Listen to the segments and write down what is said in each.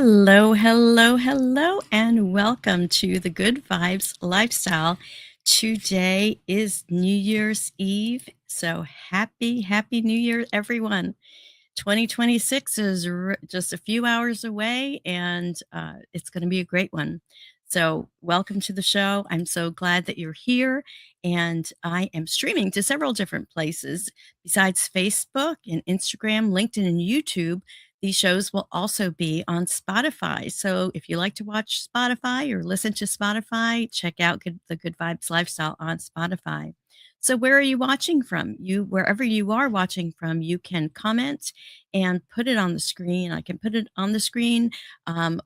Hello, hello, hello, and welcome to the Good Vibes Lifestyle. Today is New Year's Eve, so happy New Year, everyone. 2026 is just a few hours away, and it's going to be a great one. So, welcome to the show. I'm so glad that you're here, and I am streaming to several different places besides Facebook and Instagram, LinkedIn, and YouTube. These shows will also be on Spotify. So, if you like to watch Spotify or listen to Spotify, check out the Good Vibes Lifestyle on Spotify. So, where are you watching from? Wherever you are watching from, you can comment and put it on the screen. I can put it on the screen,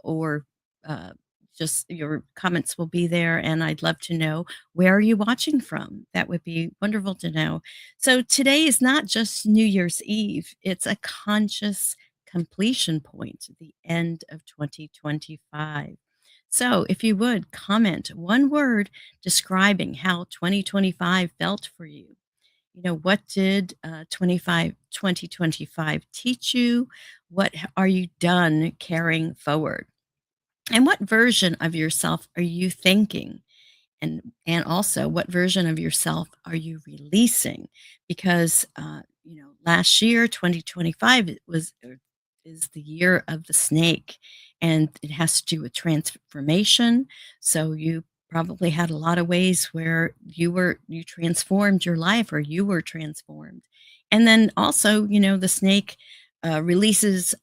or uh, just your comments will be there. And I'd love to know, where are you watching from? That would be wonderful to know. So today is not just New Year's Eve, it's a conscious completion point, the end of 2025. So, if you would comment one word describing how 2025 felt for you. What did 2025 teach you? Are you done carrying forward? And what version of yourself are you thinking? And also, what version of yourself are you releasing? Because last year, 2025, is the year of the snake, and it has to do with transformation. So you probably had a lot of ways where you transformed your life, or you were transformed. And then also, the snake releases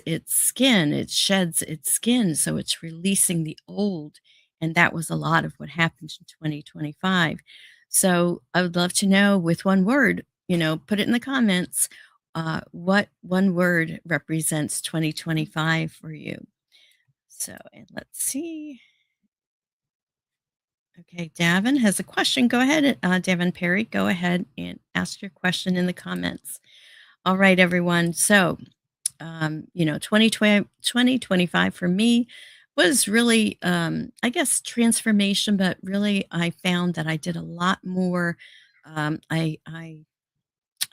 its skin, it sheds its skin, so it's releasing the old, and that was a lot of what happened in 2025. So I would love to know, with one word, put it in the comments, what one word represents 2025 for you. So, and let's see. Okay, Davin has a question. Go ahead, Davin Perry. Go ahead and ask your question in the comments. All right, everyone. So, 2025 for me was really, I guess, transformation, but really I found that I did a lot more. I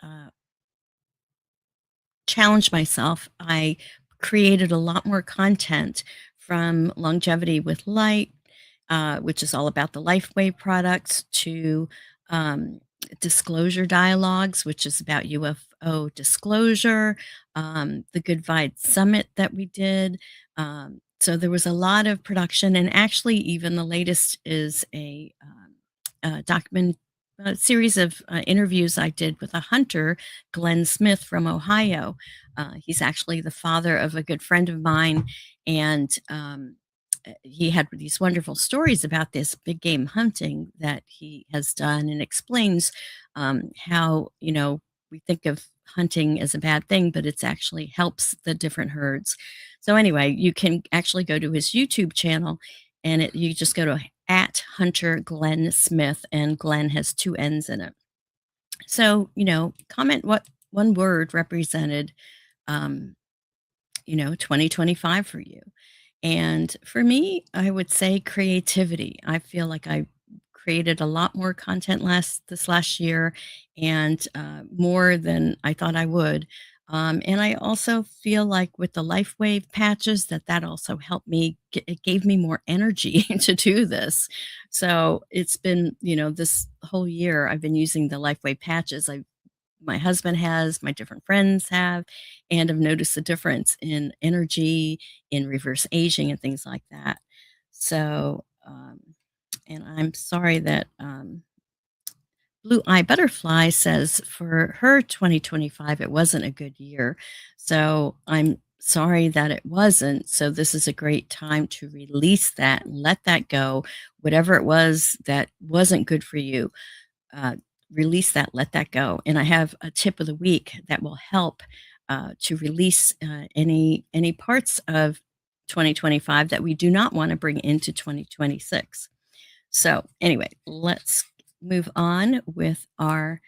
uh, challenged myself. I created a lot more content, from longevity with light, which is all about the LifeWave products, to um, disclosure dialogues, which is about UFO disclosure, the Good Vibes Summit that we did. So there was a lot of production, and actually, even the latest is a document. A series of interviews I did with a hunter, Glenn Smith from Ohio. He's actually the father of a good friend of mine, and he had these wonderful stories about this big game hunting that he has done, and explains how, we think of hunting as a bad thing, but it's actually helps the different herds. So anyway, you can actually go to his YouTube channel, and you just go to at Hunter Glenn Smith, and Glenn has two N's in it. So, comment what one word represented, um, 2025 for you. And for me, I would say creativity. I feel like I created a lot more content this last year, and more than I thought I would. And I also feel like, with the LifeWave patches, that also helped me. It gave me more energy to do this. So it's been, this whole year I've been using the LifeWave patches. My husband has, my different friends have, and I've noticed the difference in energy, in reverse aging, and things like that. So, and I'm sorry that Blue Eye Butterfly says for her 2025, it wasn't a good year. So I'm sorry that it wasn't. So this is a great time to release that and let that go. Whatever it was that wasn't good for you, uh, release that, let that go. And I have a tip of the week that will help to release any parts of 2025 that we do not want to bring into 2026. So anyway, let's move on with our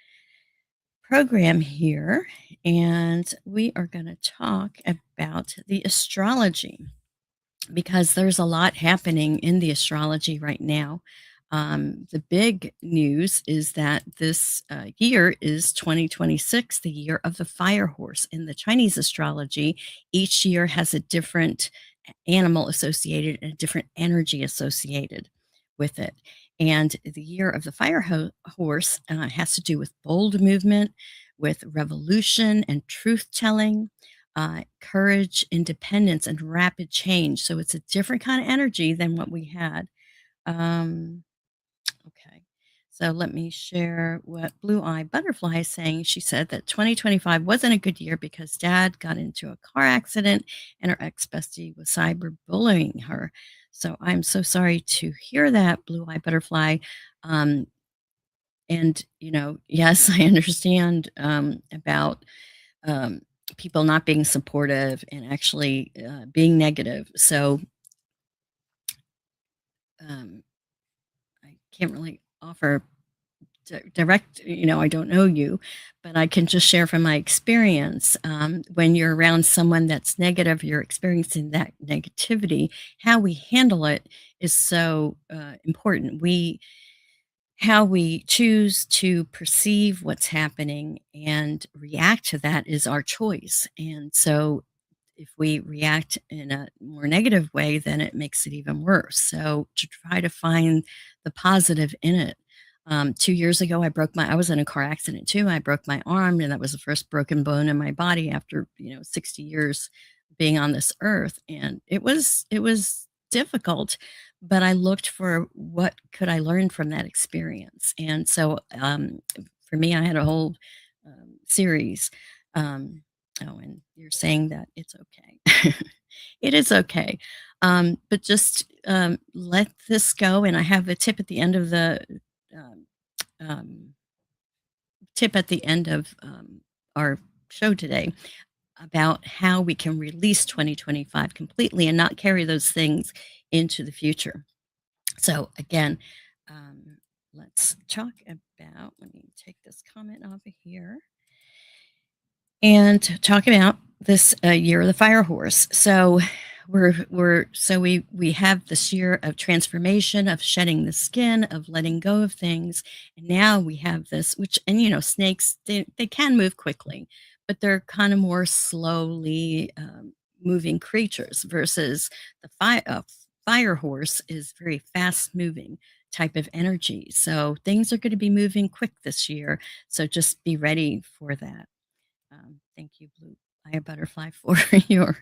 program here, and we are going to talk about the astrology, because there's a lot happening in the astrology right now. The big news is that this year is 2026, the year of the fire horse. In the Chinese astrology, each year has a different animal associated and a different energy associated with it. And the year of the horse has to do with bold movement, with revolution and truth telling, courage, independence, and rapid change. So it's a different kind of energy than what we had. Um, Okay. So let me share what Blue Eye Butterfly is saying. She said that 2025 wasn't a good year because dad got into a car accident and her ex bestie was cyberbullying her. So I'm so sorry to hear that, Blue Eye Butterfly. Um, and, yes, I understand about um, people not being supportive and actually being negative. So um, I can't really offer direct, I don't know you, but I can just share from my experience. When you're around someone that's negative, you're experiencing that negativity. How we handle it is so important. How we choose to perceive what's happening and react to that is our choice. And so if we react in a more negative way, then it makes it even worse. So to try to find the positive in it. 2 years ago, I was in a car accident too. I broke my arm, and that was the first broken bone in my body after 60 years being on this earth, and it was difficult. But I looked for what could I learn from that experience, and so for me, I had a whole series. Um, Oh, and you're saying that it's okay. It is okay. But just let this go. And I have a tip at the end of the um, um, our show today about how we can release 2025 completely and not carry those things into the future. So again, um, let's talk about. Let me take this comment off of here and talk about this year of the fire horse. So we have this year of transformation, of shedding the skin, of letting go of things, and now we have this, which and snakes they can move quickly, but they're kind of more slowly moving creatures versus the fire horse is very fast moving type of energy. So things are going to be moving quick this year. So just be ready for that. Thank you, Blue Eye Butterfly, for your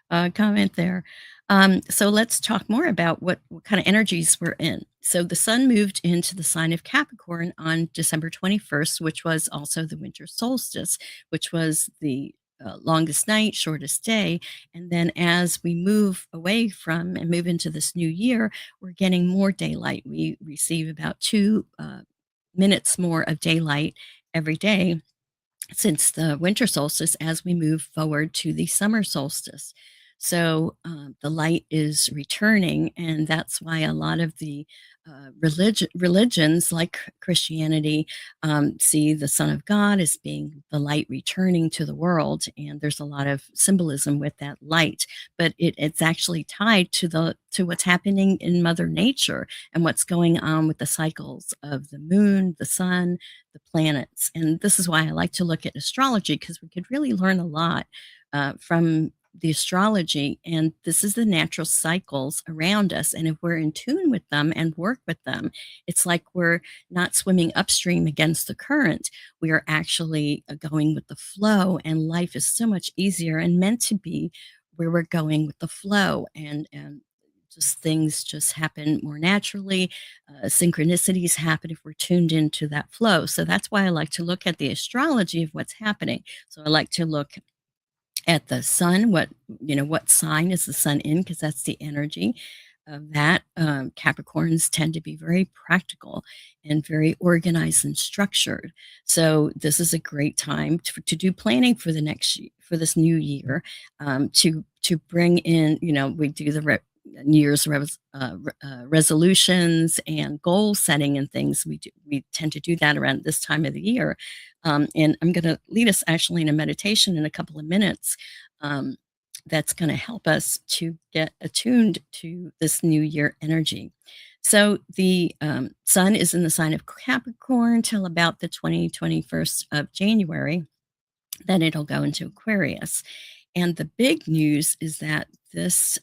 comment there. So let's talk more about what kind of energies we're in. So the sun moved into the sign of Capricorn on December 21st, which was also the winter solstice, which was the longest night, shortest day. And then as we move away from and move into this new year, we're getting more daylight. We receive about 2 minutes more of daylight every day since the winter solstice as we move forward to the summer solstice. So the light is returning, and that's why a lot of the religions like Christianity see the Son of God as being the light returning to the world, and there's a lot of symbolism with that light. But it's actually tied to what's happening in Mother Nature and what's going on with the cycles of the moon, the sun, the planets. And this is why I like to look at astrology because we could really learn a lot from the astrology. And this is the natural cycles around us. And if we're in tune with them and work with them, it's like we're not swimming upstream against the current. We are actually going with the flow. And life is so much easier and meant to be where we're going with the flow. And just things just happen more naturally. Synchronicities happen if we're tuned into that flow. So that's why I like to look at the astrology of what's happening. So I like to look at the sun, what sign is the sun in, because that's the energy of that. Capricorns tend to be very practical and very organized and structured. So this is a great time to do planning for the for this new year, to bring in, we do the New Year's resolutions and goal setting and things. We tend to do that around this time of the year. And I'm going to lead us actually in a meditation in a couple of minutes. Um, that's going to help us to get attuned to this new year energy. So the sun is in the sign of Capricorn till about the 21st of January. Then it'll go into Aquarius. And the big news is that this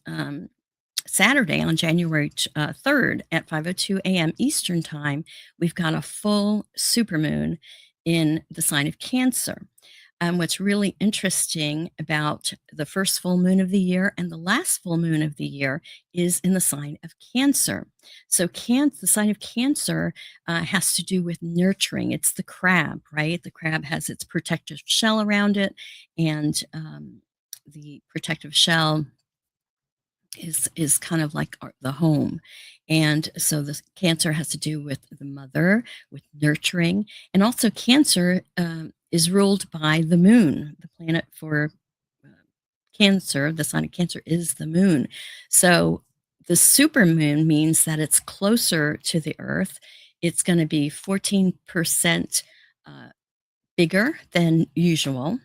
Saturday on January 3rd at 5:02 a.m. Eastern Time, we've got a full supermoon in the sign of Cancer. What's really interesting about the first full moon of the year and the last full moon of the year is in the sign of Cancer. So, the sign of Cancer has to do with nurturing. It's the crab, right? The crab has its protective shell around it, and the protective shell is kind of like the home. And so the Cancer has to do with the mother, with nurturing, and also Cancer is ruled by the moon. The planet for uh, Cancer, the sign of Cancer, is the moon. So the super moon means that it's closer to the Earth. It's going to be 14% uh, bigger than usual,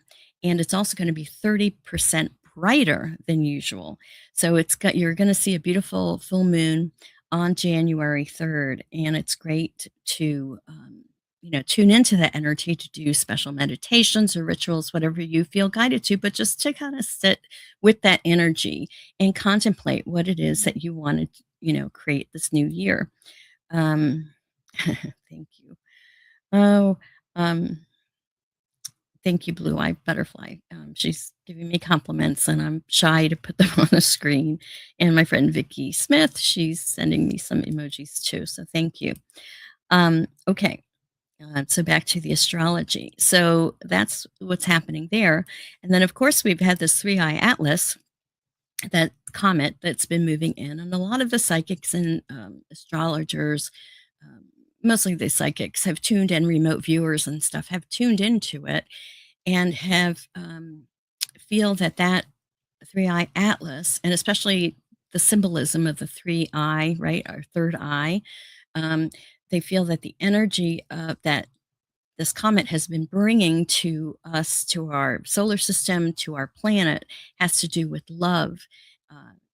and it's also gonna be 30% brighter than usual. So you're gonna see a beautiful full moon on January 3rd, and it's great to, tune into that energy to do special meditations or rituals, whatever you feel guided to, but just to kinda sit with that energy and contemplate what it is that you wanna, create this new year. Um, thank you. Oh, um thank you, Blue Eye Butterfly. She's giving me compliments, and I'm shy to put them on the screen. And my friend Vicky Smith, she's sending me some emojis too. So thank you. Okay. So back to the astrology. So that's what's happening there. And then, of course, we've had this three eye atlas, that comet that's been moving in. And a lot of the psychics and astrologers, um, mostly the psychics, have tuned in, remote viewers and stuff have tuned into it and have feel that that three eye atlas, and especially the symbolism of the three eye, right, our third eye, um, they feel that the energy of that this comet has been bringing to us, to our solar system, to our planet, has to do with love,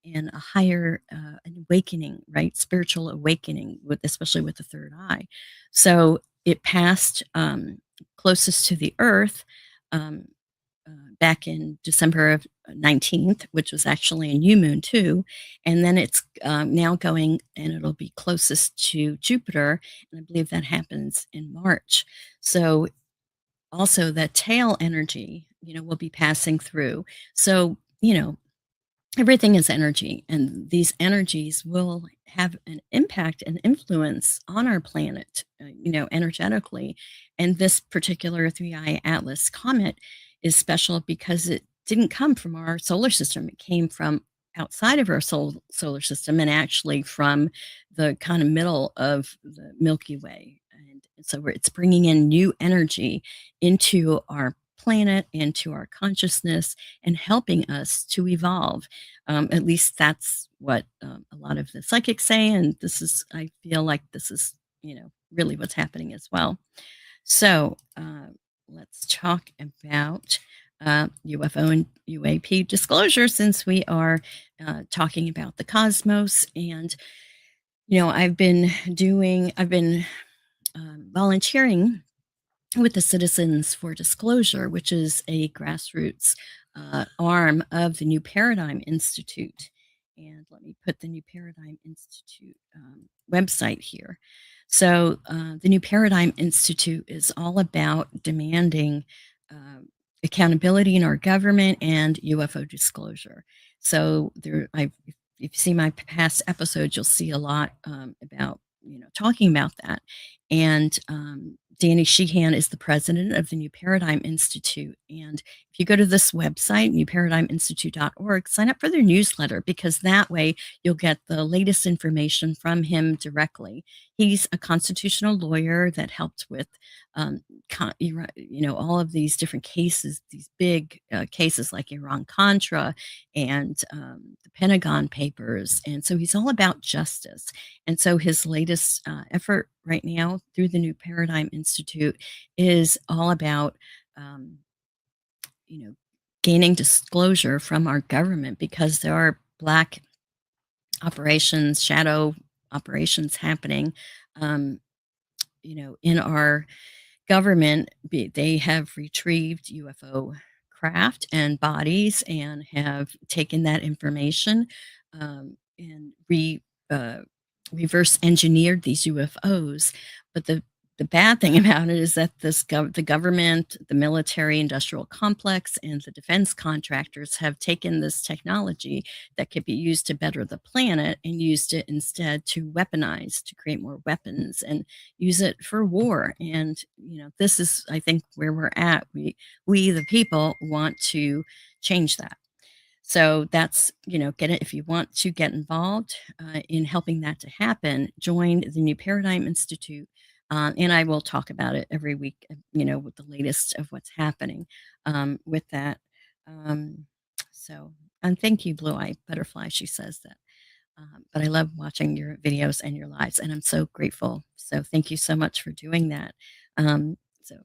and a higher an awakening, right? Spiritual awakening, with especially with the third eye. So it passed closest to the Earth. Um, Back in December of 19th, which was actually a new moon too. And then it's now going and it'll be closest to Jupiter. And I believe that happens in March. So also the tail energy, will be passing through. So, everything is energy, and these energies will have an impact and influence on our planet, energetically. And this particular three eye atlas comet is special because it didn't come from our solar system. It came from outside of our solar system, and actually from the kind of middle of the Milky Way. And so it's bringing in new energy into our planet, into our consciousness, and helping us to evolve. At least that's what a lot of the psychics say, and I feel like this is, really what's happening as well. So let's talk about UFO and UAP disclosure, since we are talking about the cosmos. And I've been volunteering with the Citizens for Disclosure, which is a grassroots arm of the New Paradigm Institute. And let me put the New Paradigm Institute website here. So, the New Paradigm Institute is all about demanding accountability in our government and UFO disclosure. So, if you see my past episodes, you'll see a lot about talking about that. And Danny Sheehan is the president of the New Paradigm Institute. And if you go to this website, newparadigminstitute.org, sign up for their newsletter, because that way you'll get the latest information from him directly. He's a constitutional lawyer that helped with, all of these different cases, these big cases like Iran Contra and the Pentagon Papers. And so he's all about justice. And so his latest effort right now through the New Paradigm Institute is all about, um, you know, gaining disclosure from our government because there are black operations, shadow operations happening, um, in our government. They have retrieved UFO craft and bodies and have taken that information, and uh, reverse engineered these UFOs. But the bad thing about it is that the government, the military industrial complex, and the defense contractors have taken this technology that could be used to better the planet and used it instead to weaponize, to create more weapons and use it for war. And this is, I think, where we're at. We the people want to change that. So that's, get it. If you want to get involved in helping that to happen, join the New Paradigm Institute. And I will talk about it every week, with the latest of what's happening with that. Um, so, and thank you, Blue Eye Butterfly. She says that. But I love watching your videos and your lives, and I'm so grateful. So thank you so much for doing that. So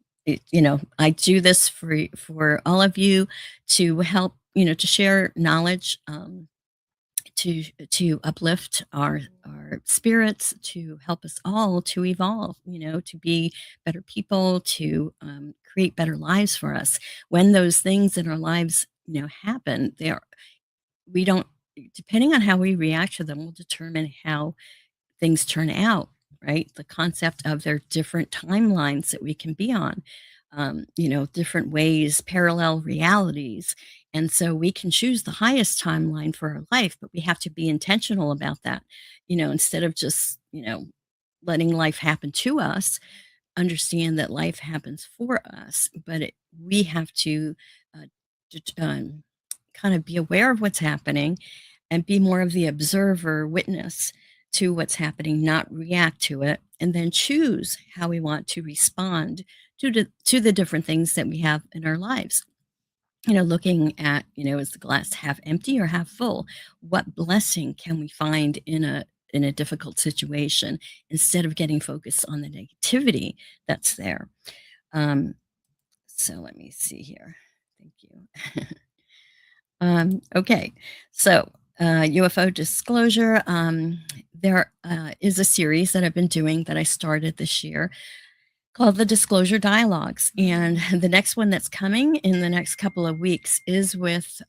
I do this for all of you to help, to share knowledge, to uplift our spirits, to help us all to evolve, to be better people, to create better lives for us. When those things in our lives, happen, we don't depending on how we react to them will determine how things turn out, right? The concept of their different timelines that we can be on, different ways, parallel realities. And so we can choose the highest timeline for our life, but we have to be intentional about that, instead of just, letting life happen to us. Understand that life happens for us, but we have to uh, kind of be aware of what's happening and be more of the observer, witness to what's happening, not react to it, and then choose how we want to respond to the different things that we have in our lives. Looking at, is the glass half empty or half full? What blessing can we find in a difficult situation instead of getting focused on the negativity that's there? Um, so let me see here. Thank you. Okay, so UFO disclosure. There is a series that I've been doing that I started this year called the Disclosure Dialogues. And the next one that's coming in the next couple of weeks is with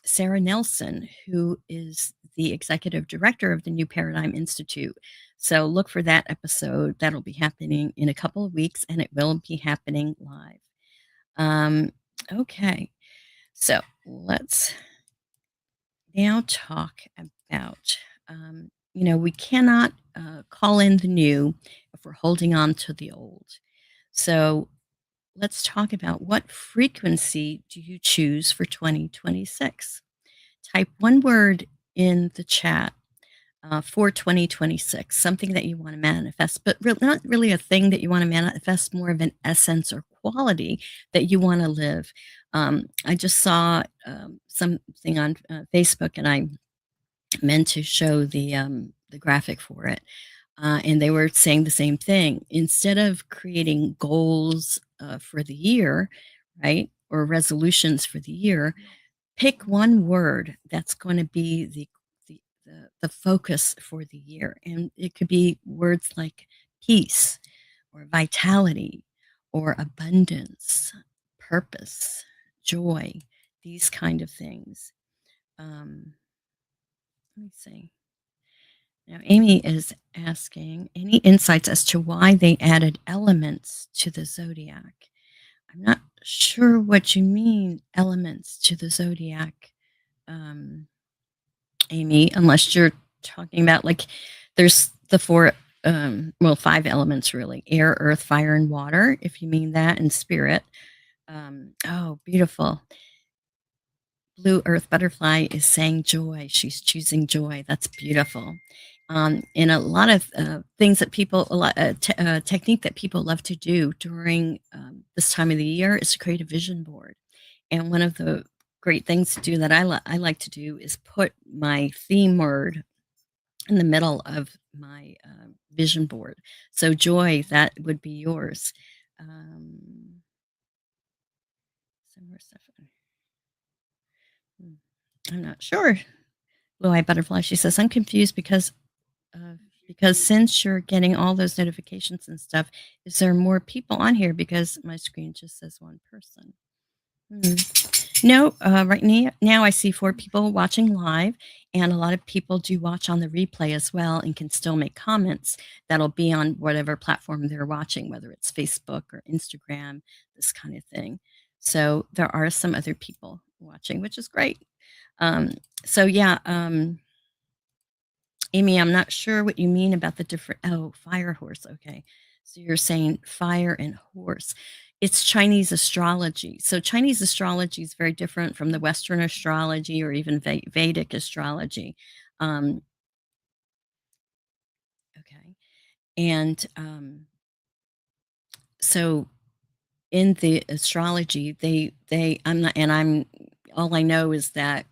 Sarah Nelson, who is the executive director of the New Paradigm Institute. So look for that episode. That'll be happening in a couple of weeks and it will be happening live. Okay, so let's now talk about, we cannot call in the new if we're holding on to the old. So let's talk about what frequency do you choose for 2026? Type one word in the chat for 2026, something that you want to manifest, but not really a thing that you want to manifest, more of an essence or quality that you want to live. I just saw something on Facebook, and I meant to show the graphic for it, and they were saying the same thing. Instead of creating goals for the year, right, or resolutions for the year, pick one word that's going to be the focus for the year. And it could be words like peace or vitality or abundance, purpose, joy, these kind of things. Let me see. Now, Amy is asking any insights as to why they added elements to the zodiac. I'm not sure what you mean, elements to the zodiac, um, Amy, unless you're talking about like there's the four, well, five elements really: air, earth, fire, and water, if you mean that, and spirit. Oh, beautiful. Blue Earth Butterfly is saying joy. She's choosing joy. That's beautiful. And a lot of things that people, a lot technique that people love to do during this time of the year is to create a vision board. And one of the great things to do that I like to do is put my theme word in the middle of my vision board. So joy, that would be yours. Some more stuff. Mm, I'm not sure. Blue Eye Butterfly, she says, I'm confused uh, because since you're getting all those notifications and stuff, is there more people on here? Because my screen just says one person. Hmm. No, right now I see 4 people watching live, and a lot of people do watch on the replay as well and can still make comments that'll be on whatever platform they're watching, whether it's Facebook or Instagram, this kind of thing. So there are some other people watching, which is great. Um, so yeah, Amy, I'm not sure what you mean about the different. Oh, fire horse. Okay. So you're saying fire and horse. It's Chinese astrology. So Chinese astrology is very different from the Western astrology or even Vedic astrology. Um, okay. And so in the astrology, they I'm not and I'm all I know is that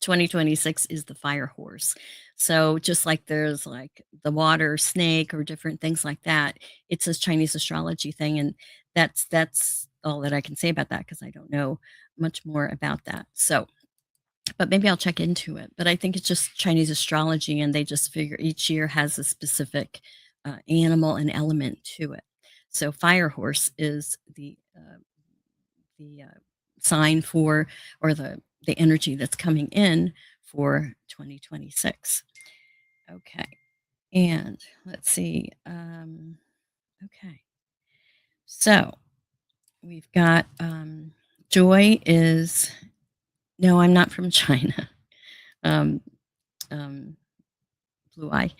2026 is the fire horse. So just like there's like the water snake or different things like that, it's a Chinese astrology thing, and that's all that I can say about that because I don't know much more about that. So, but maybe I'll check into it. But I think it's just Chinese astrology, and they just figure each year has a specific animal and element to it. So fire horse is the sign for or the energy that's coming in for 2026. Okay. And let's see. Okay. So we've got Joy is no, I'm not from China. Um, um, Blue Eye.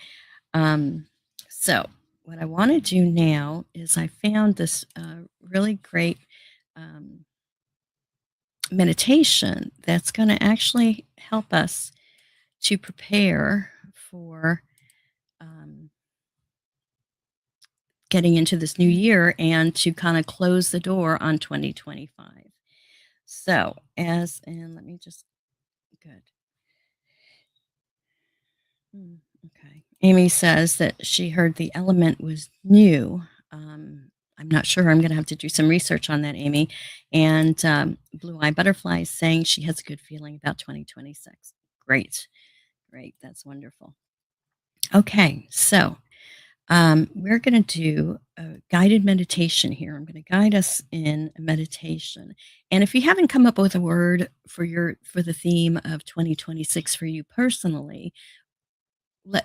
Um, so what I want to do now is I found this really great um, meditation that's going to actually help us to prepare for um, getting into this new year and to kind of close the door on 2025. So, and let me just, good. Okay. Amy says that she heard the element was new. I'm not sure. I'm going to have to do some research on that, Amy. And Blue Eye Butterfly is saying she has a good feeling about 2026. Great. Great. That's wonderful. Okay. So, we're going to do a guided meditation here. I'm going to guide us in a meditation. And if you haven't come up with a word for the theme of 2026 for you personally,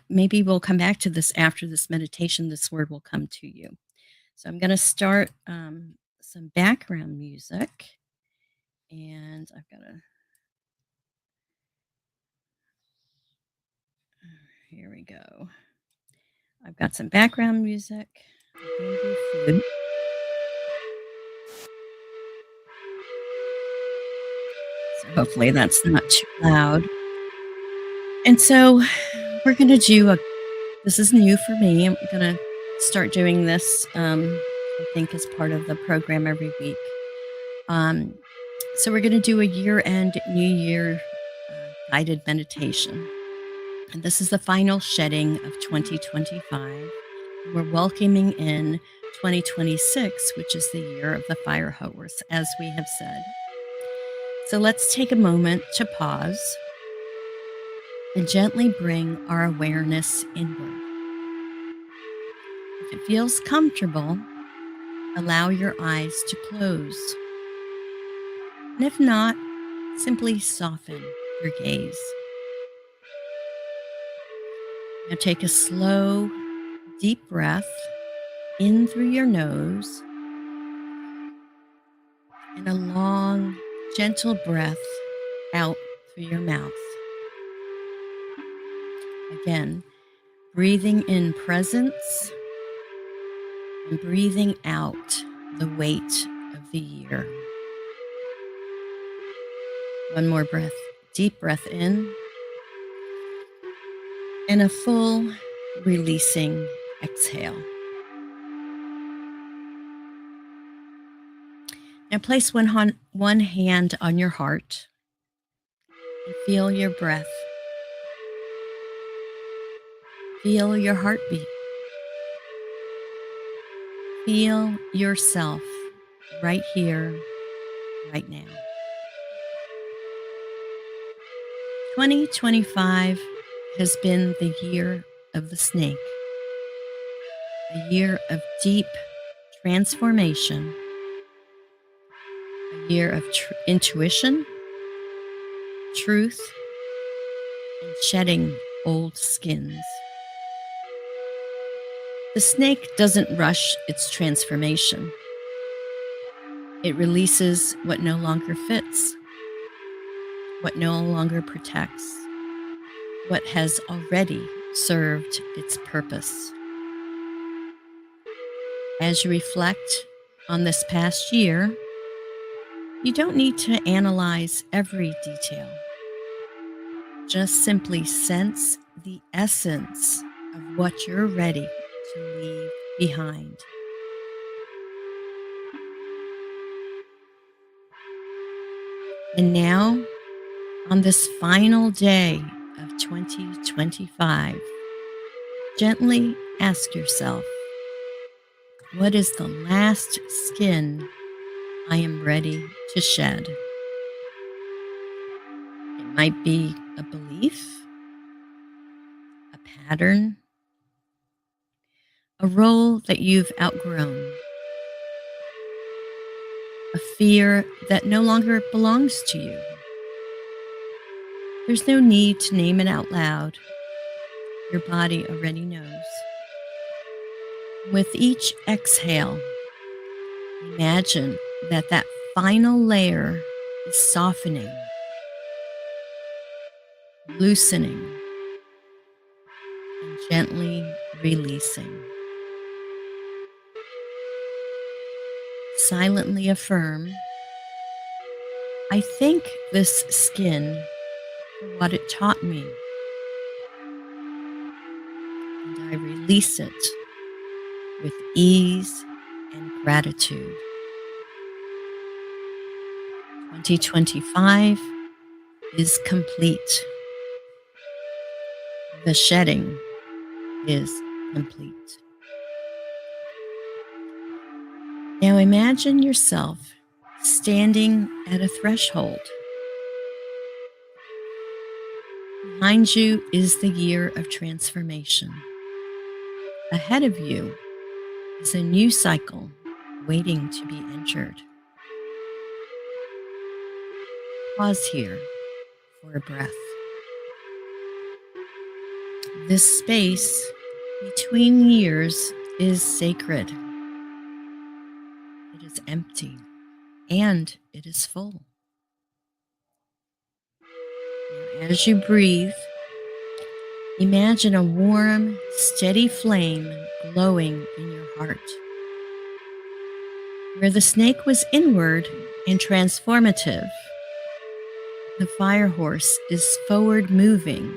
maybe we'll come back to this after this meditation. This word will come to you. So I'm going to start some background music, and I've got to. Here we go. I've got some background music, a bamboo flute. So hopefully that's not too loud. And so we're going to do a, this is new for me. I'm going to start doing this, I think, as part of the program every week. Um, so we're going to do a year end New Year guided meditation. And this is the final shedding of 2025. We're welcoming in 2026, which is the year of the fire horse, as we have said. So let's take a moment to pause and gently bring our awareness inward. If it feels comfortable, allow your eyes to close. And if not, simply soften your gaze. Now take a slow, deep breath in through your nose and a long, gentle breath out through your mouth. Again, breathing in presence and breathing out the weight of the year. One more breath, deep breath in, and a full releasing exhale. Now place one hand on your heart and feel your breath. Feel your heartbeat. Feel yourself right here, right now. 2025 has been the year of the snake, a year of deep transformation, a year of intuition, truth, and shedding old skins. The snake doesn't rush its transformation. It releases what no longer fits, what no longer protects, what has already served its purpose. As you reflect on this past year, you don't need to analyze every detail. Just simply sense the essence of what you're ready to leave behind. And now, on this final day of 2025, gently ask yourself, what is the last skin I am ready to shed? It might be a belief, a pattern, a role that you've outgrown, a fear that no longer belongs to you. There's no need to name it out loud. Your body already knows. With each exhale, imagine that final layer is softening, loosening, and gently releasing. Silently affirm, I thank this skin for what it taught me, and I release it with ease and gratitude. 2025 is complete. The shedding is complete. Now imagine yourself standing at a threshold. Behind you is the year of transformation. Ahead of you is a new cycle waiting to be entered. Pause here for a breath. This space between years is sacred. It is empty and it is full. Now, as you breathe, imagine a warm, steady flame glowing in your heart. Where the snake was inward and transformative, the fire horse is forward moving,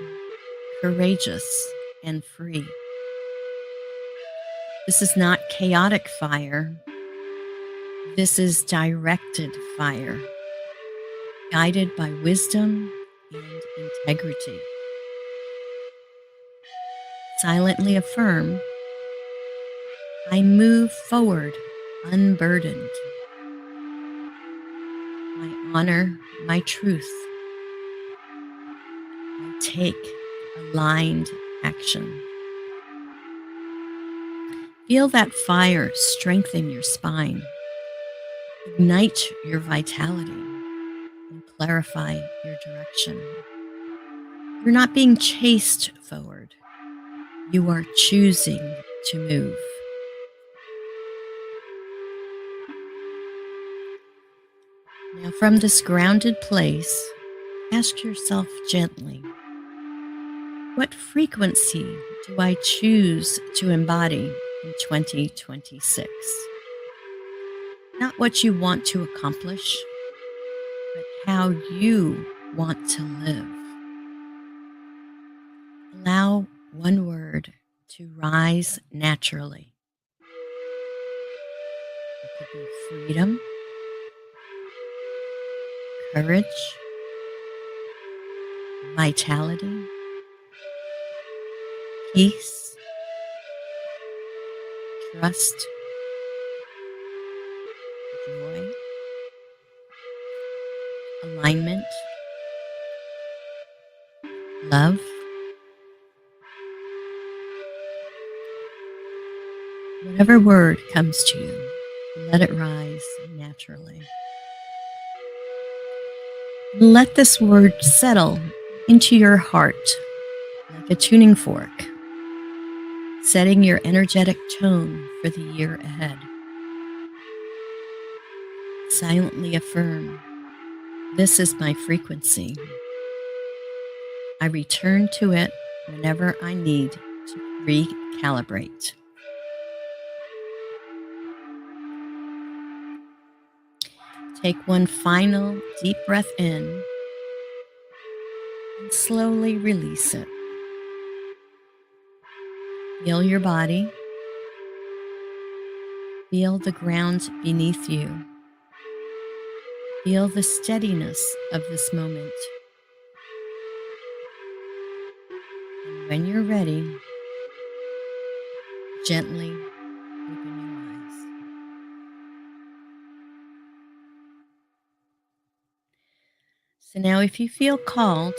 courageous, and free. This is not chaotic fire. This is directed fire, guided by wisdom and integrity. Silently affirm, I move forward unburdened. I honor my truth. I take aligned action. Feel that fire strengthen your spine, ignite your vitality, and clarify your direction. You're not being chased forward. You are choosing to move. Now, from this grounded place, ask yourself gently, what frequency do I choose to embody in 2026? Not what you want to accomplish, but how you want to live. Allow one word to rise naturally. It could be freedom, courage, vitality, peace, trust, joy, alignment, love, whatever word comes to you, let it rise naturally. Let this word settle into your heart like a tuning fork, setting your energetic tone for the year ahead. Silently affirm, this is my frequency. I return to it whenever I need to recalibrate. Take one final deep breath in and slowly release it. Feel your body. Feel the ground beneath you. Feel the steadiness of this moment. And when you're ready, gently open your eyes. So now, if you feel called,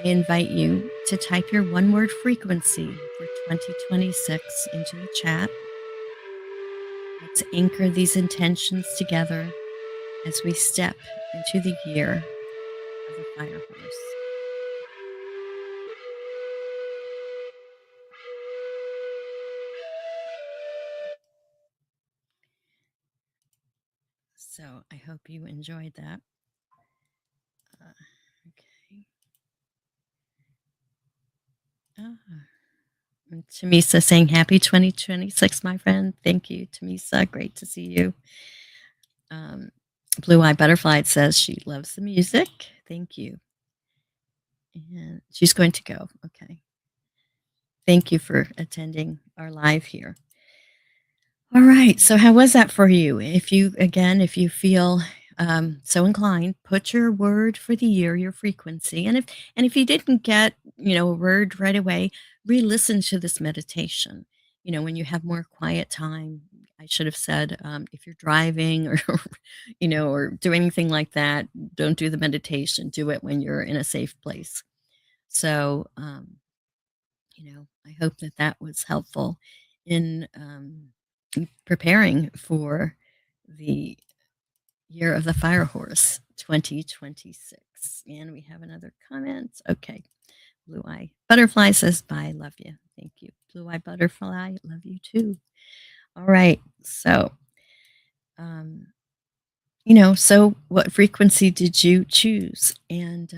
I invite you to type your one word frequency for 2026 into the chat. Let's anchor these intentions together as we step into the year of the fire horse. So I hope you enjoyed that. Okay. And Tamisa saying happy 2026, my friend. Thank you, Tamisa. Great to see you. Um, Blue Eye Butterfly says she loves the music. Thank you. And she's going to go. Okay. Thank you for attending our live here. All right. So, how was that for you? If you feel so inclined, put your word for the year, your frequency, and if you didn't get a word right away, re-listen to this meditation. When you have more quiet time. I should have said if you're driving or or do anything like that, don't do the meditation. Do it when you're in a safe place. So, I hope that that was helpful in preparing for the year of the fire horse 2026. And we have another comment. Okay. Blue Eye Butterfly says, bye, love you. Thank you. Blue Eye Butterfly, love you too. All right. So, um, so what frequency did you choose? And,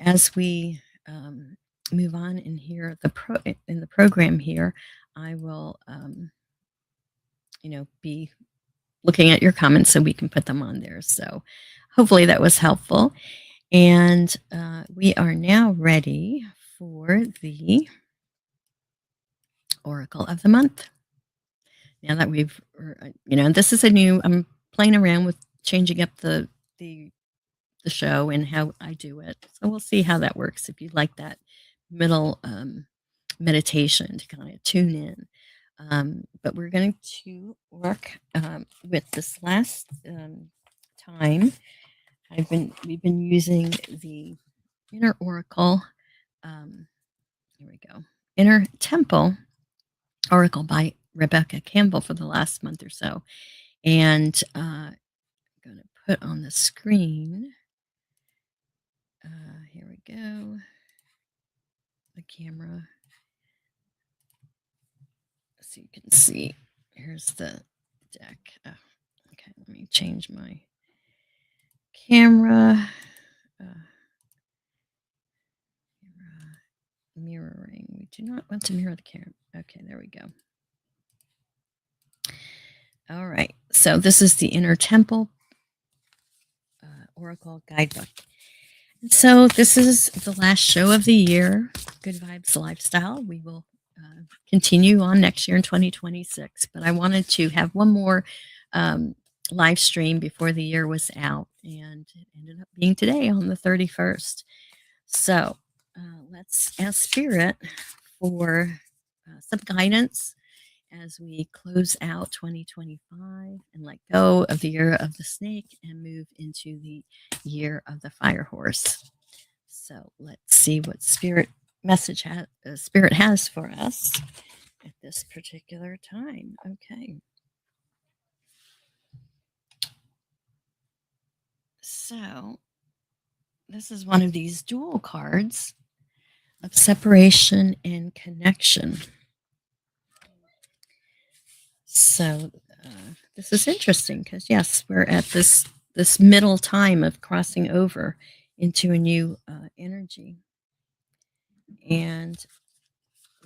as we move on in here, in the program here, I will, be looking at your comments so we can put them on there. So hopefully that was helpful. And we are now ready for the Oracle of the Month. Now that this is I'm playing around with changing up the show and how I do it. So we'll see how that works if you like that middle meditation to kind of tune in. But we're going to work with this last time. We've been using the Inner Oracle. Here we go. Inner Temple Oracle by Rebecca Campbell for the last month or so. And I'm going to put on the screen. Here we go. The camera. So you can see. Here's the deck. Oh, okay, let me change my camera. Mirroring. We do not want to mirror the camera. Okay, there we go. All right. So this is the Inner Temple Oracle Guidebook. And so this is the last show of the year. Good Vibes Lifestyle. We will continue on next year in 2026. But I wanted to have one more live stream before the year was out, and it ended up being today on the 31st. So let's ask Spirit for some guidance as we close out 2025 and let go of the year of the snake and move into the year of the fire horse. So let's see what spirit has for us at this particular time. Okay. So this is one of these dual cards of separation and connection. So this is interesting because yes, we're at this middle time of crossing over into a new energy. And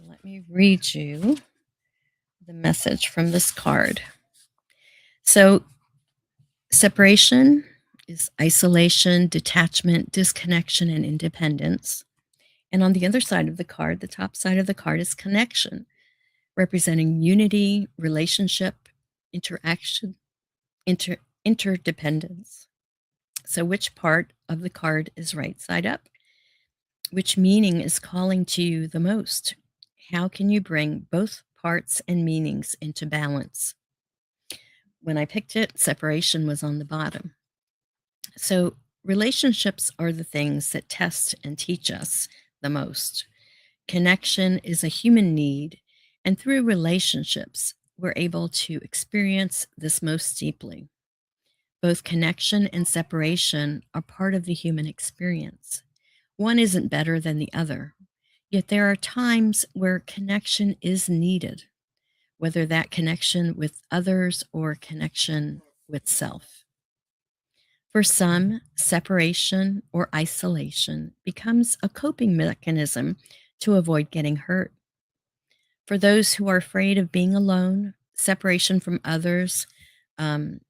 let me read you the message from this card. So separation is isolation, detachment, disconnection, and independence. And on the other side of the card, the top side of the card is connection, representing unity, relationship, interaction, inter- interdependence. So, which part of the card is right side up? Which meaning is calling to you the most? How can you bring both parts and meanings into balance? When I picked it, separation was on the bottom. So, relationships are the things that test and teach us the most. Connection is a human need, and through relationships, we're able to experience this most deeply. Both connection and separation are part of the human experience. One isn't better than the other, yet there are times where connection is needed, whether that connection with others or connection with self. For some, separation or isolation becomes a coping mechanism to avoid getting hurt. For those who are afraid of being alone, separation from others, um,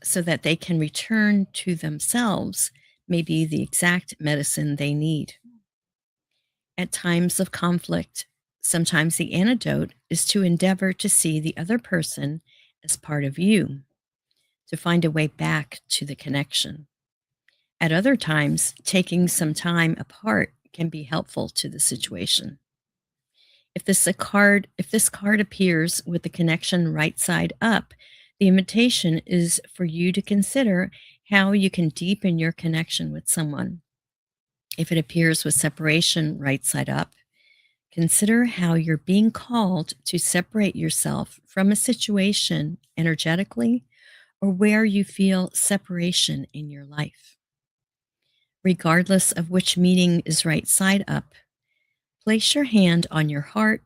so that they can return to themselves may be the exact medicine they need. At times of conflict, sometimes the antidote is to endeavor to see the other person as part of you, to find a way back to the connection. At other times, taking some time apart can be helpful to the situation. If this card appears with the connection right side up, the invitation is for you to consider how you can deepen your connection with someone. If it appears with separation right side up, consider how you're being called to separate yourself from a situation energetically or where you feel separation in your life. Regardless of which meaning is right side up, place your hand on your heart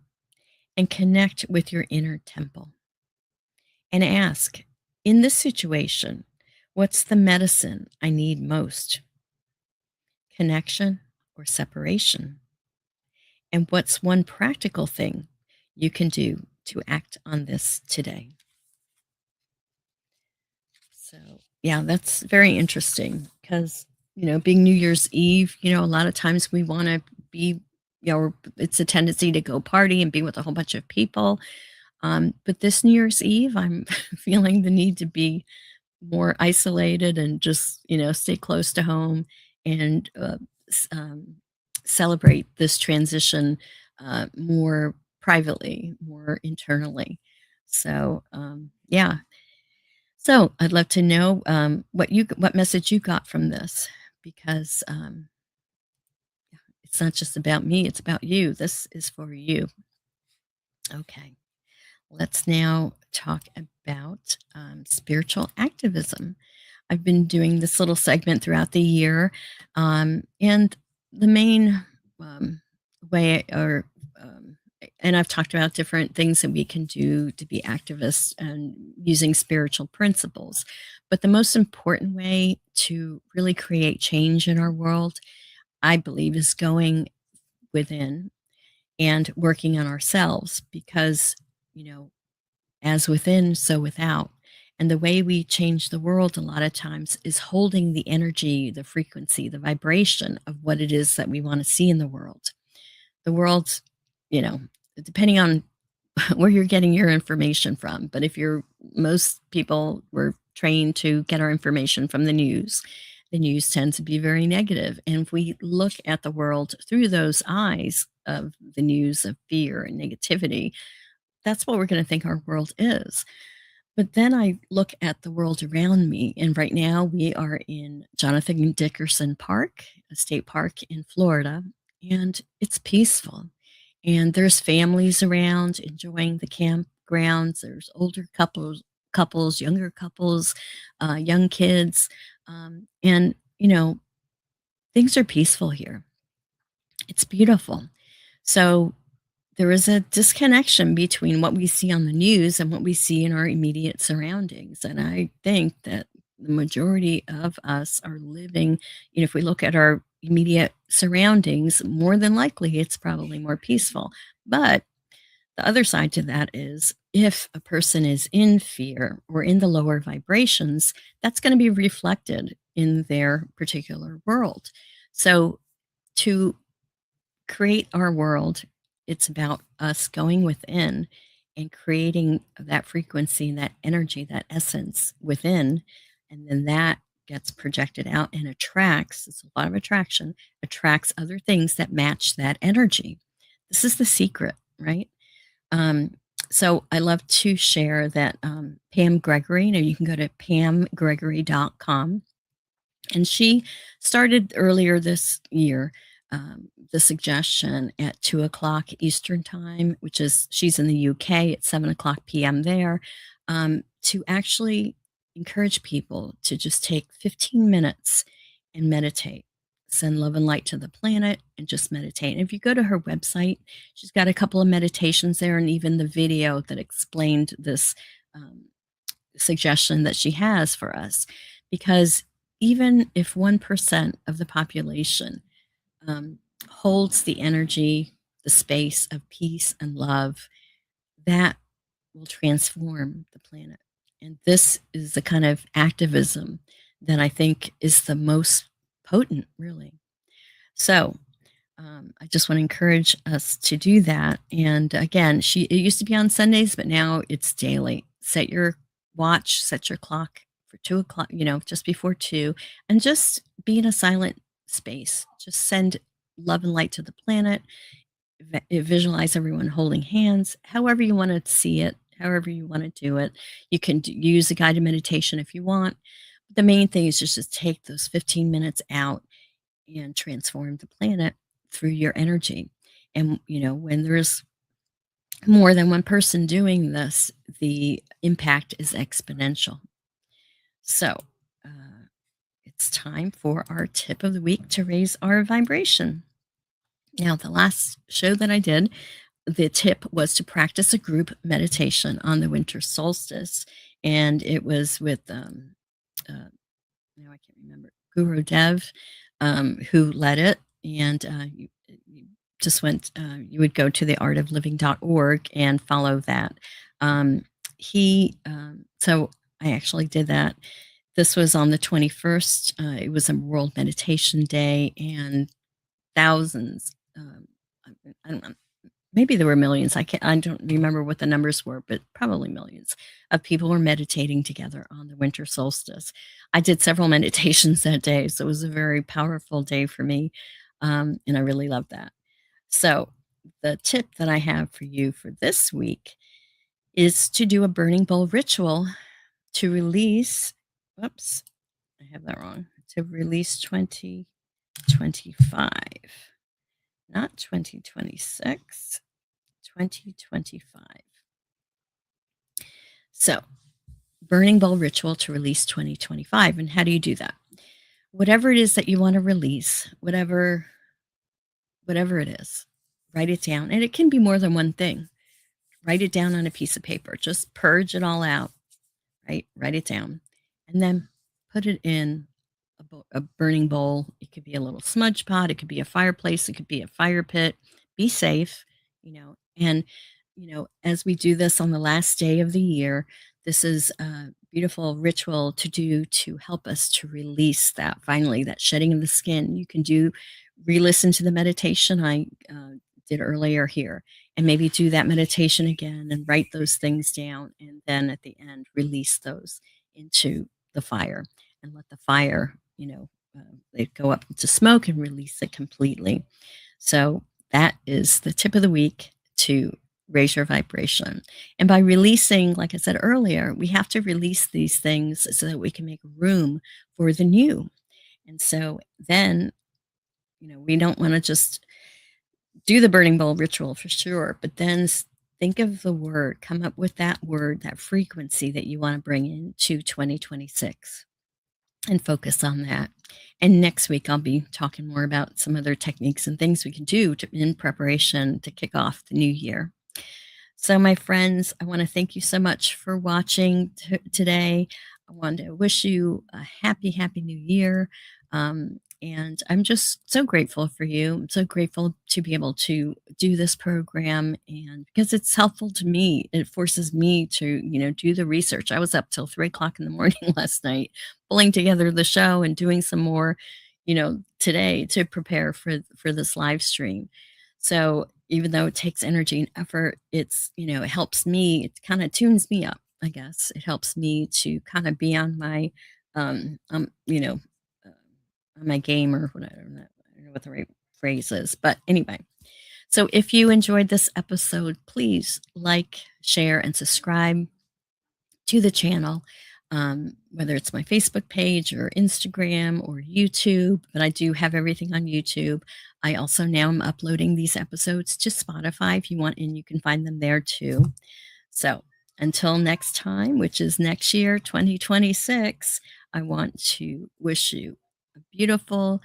and connect with your inner temple and ask, in this situation, what's the medicine I need most? Connection or separation? And what's one practical thing you can do to act on this today? So, yeah, that's very interesting because, being New Year's Eve, a lot of times we want to be, it's a tendency to go party and be with a whole bunch of people. But this New Year's Eve, I'm feeling the need to be more isolated and just, stay close to home and s- um, celebrate this transition more privately, more internally. So, yeah. So I'd love to know what message you got from this because it's not just about me; it's about you. This is for you. Okay. Let's now talk about spiritual activism. I've been doing this little segment throughout the year, and the main um, way, um, and I've talked about different things that we can do to be activists and using spiritual principles. But the most important way to really create change in our world, I believe, is going within and working on ourselves because, you know, as within, so without. And the way we change the world a lot of times is holding the energy, the frequency, the vibration of what it is that we want to see in the world. The world's, you know, depending on where you're getting your information from. But if you're, most people were trained to get our information from the news tends to be very negative. And if we look at the world through those eyes of the news of fear and negativity, that's what we're going to think our world is. But then I look at the world around me, and right now we are in Jonathan Dickerson Park, a state park in Florida, and it's peaceful. And there's families around enjoying the campgrounds. There's older couples, younger couples, young kids, and things are peaceful here. It's beautiful. So there is a disconnection between what we see on the news and what we see in our immediate surroundings. And I think that the majority of us are living, if we look at our immediate surroundings, more than likely it's probably more peaceful. But the other side to that is if a person is in fear or in the lower vibrations, that's going to be reflected in their particular world. So to create our world, it's about us going within and creating that frequency, that energy, that essence within. And then that gets projected out and attracts, it's a lot of attraction, attracts other things that match that energy. This is the secret, right? Um, so I love to share that Pam Gregory, you can go to pamgregory.com, and she started earlier this year the suggestion at 2 o'clock Eastern time, which is she's in the UK at 7 o'clock p.m. there, to actually encourage people to just take 15 minutes and meditate. Send love and light to the planet and just meditate. And if you go to her website, she's got a couple of meditations there and even the video that explained this um, suggestion that she has for us. Because even if 1% of the population um, holds the energy, the space of peace and love, that will transform the planet. And this is the kind of activism that I think is the most potent, really. So I just want to encourage us to do that. And again, it used to be on Sundays, but now it's daily. Set your watch, set your clock for 2 o'clock, just before two, and just be in a silent space. Just send love and light to the planet. Visualize everyone holding hands, however you want to see it, however you want to do it. You can use a guided meditation if you want. The main thing is just to take those 15 minutes out and transform the planet through your energy. And, when there's more than one person doing this, the impact is exponential. So, uh, it's time for our tip of the week to raise our vibration. Now, the last show that I did, the tip was to practice a group meditation on the winter solstice. And it was with uh, now I can't remember, Guru Dev, who led it. And you just you would go to theartofliving.org and follow that. So I actually did that. This was on the 21st. It was a World Meditation Day, and thousands, I don't know, maybe there were millions. I don't remember what the numbers were, but probably millions of people were meditating together on the winter solstice. I did several meditations that day, so it was a very powerful day for me, and I really loved that. So, the tip that I have for you for this week is to do a burning bowl ritual to release. Whoops, I have that wrong. To release 2025, not 2026. 2025. So, burning bowl ritual to release 2025. And how do you do that? Whatever it is that you want to release, whatever it is, write it down. And it can be more than one thing. Write it down on a piece of paper. Just purge it all out, right? Write it down. And then put it in a burning bowl. It could be a little smudge pot. It could be a fireplace. It could be a fire pit. Be safe, and, as we do this on the last day of the year, this is a beautiful ritual to do to help us to release that finally, that shedding of the skin. You can re listen to the meditation I did earlier here, and maybe do that meditation again and write those things down. And then at the end, release those into the fire and let the fire, it go up into smoke and release it completely. So that is the tip of the week to raise your vibration. And by releasing, like I said earlier, we have to release these things so that we can make room for the new. And so then, we don't want to just do the burning bowl ritual for sure, but then think of the word, come up with that word, that frequency that you want to bring into 2026 and focus on that. And next week, I'll be talking more about some other techniques and things we can do in preparation to kick off the new year. So, my friends, I want to thank you so much for watching today. I want to wish you a happy, happy new year. And I'm just so grateful for you. I'm so grateful to be able to do this program, and because it's helpful to me, it forces me to, do the research. I was up till 3 o'clock in the morning last night, pulling together the show and doing some more, today to prepare for this live stream. So even though it takes energy and effort, it helps me, it kind of tunes me up, I guess. It helps me to kind of be on my, um, um, you know, uh, on my game or whatever. I don't know what the right phrase is. But anyway, so if you enjoyed this episode, please like, share, and subscribe to the channel, whether it's my Facebook page or Instagram or YouTube, but I do have everything on YouTube. I also now am uploading these episodes to Spotify if you want, and you can find them there too. So until next time, which is next year, 2026, I want to wish you a beautiful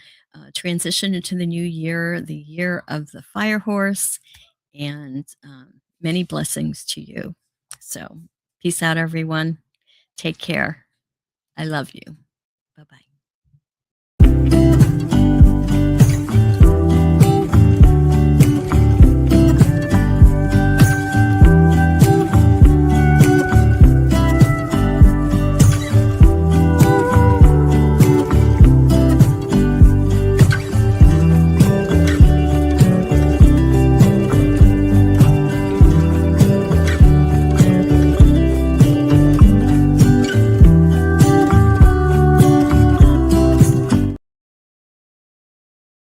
transition into the new year, the year of the fire horse, and many blessings to you. So, peace out, everyone. Take care. I love you. Bye bye.